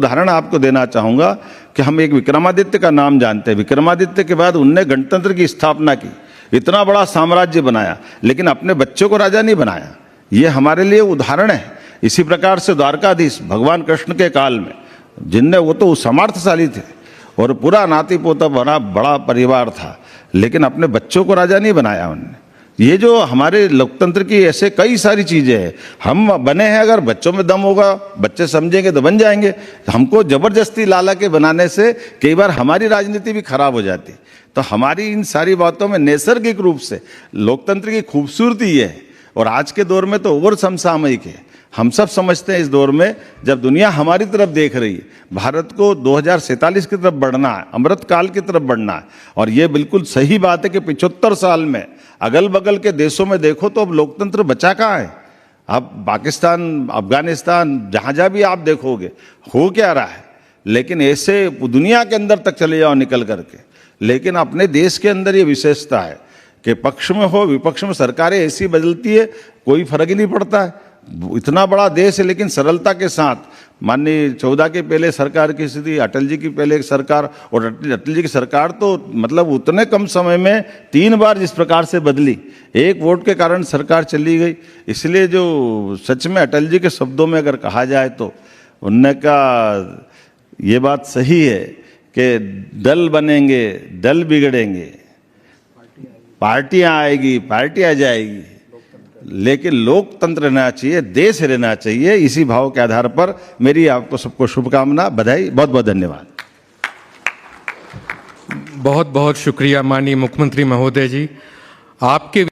उदाहरण आपको देना चाहूंगा कि हम एक विक्रमादित्य का नाम जानते हैं। विक्रमादित्य के बाद उनने गणतंत्र की स्थापना की, इतना बड़ा साम्राज्य बनाया, लेकिन अपने बच्चों को राजा नहीं बनाया। ये हमारे लिए उदाहरण है। इसी प्रकार से द्वारकाधीश भगवान कृष्ण के काल में, जिनने, वो तो सामर्थ्यशाली थे और पूरा नाती पोता बड़ा परिवार था, लेकिन अपने बच्चों को राजा नहीं बनाया उन्होंने। ये जो हमारे लोकतंत्र की ऐसे कई सारी चीजें हैं। हम बने हैं, अगर बच्चों में दम होगा, बच्चे समझेंगे तो बन जाएंगे। हमको जबरदस्ती लाला के बनाने से कई बार हमारी राजनीति भी खराब हो जाती। तो हमारी इन सारी बातों में नैसर्गिक रूप से लोकतंत्र की खूबसूरती ये है। और आज के दौर में तो और समसामयिक है। हम सब समझते हैं इस दौर में जब दुनिया हमारी तरफ देख रही है, भारत को 2047 की तरफ बढ़ना है, अमृत काल की तरफ बढ़ना है। और ये बिल्कुल सही बात है कि 75 साल में अगल बगल के देशों में देखो तो अब लोकतंत्र बचा कहाँ है। अब पाकिस्तान, अफगानिस्तान, जहाँ जहाँ भी आप देखोगे हो क्या रहा है। लेकिन ऐसे दुनिया के अंदर तक चले जाओ निकल करके, लेकिन अपने देश के अंदर ये विशेषता है कि पक्ष में हो विपक्ष में सरकारें ऐसी बदलती है, कोई फर्क ही नहीं पड़ता है। इतना बड़ा देश है, लेकिन सरलता के साथ माननीय 14 के पहले सरकार की स्थिति, अटल जी की पहले सरकार, और अटल जी की सरकार तो मतलब उतने कम समय में 3 बार जिस प्रकार से बदली, एक वोट के कारण सरकार चली गई। इसलिए जो सच में अटल जी के शब्दों में अगर कहा जाए तो उनने का ये बात सही है कि दल बनेंगे, दल बिगड़ेंगे, पार्टियां आएगी, पार्टियां जाएगी, लेकिन लोकतंत्र रहना चाहिए, देश रहना चाहिए। इसी भाव के आधार पर मेरी आपको सबको शुभकामना, बधाई, बहुत बहुत धन्यवाद। बहुत बहुत शुक्रिया माननीय मुख्यमंत्री महोदय जी। आपके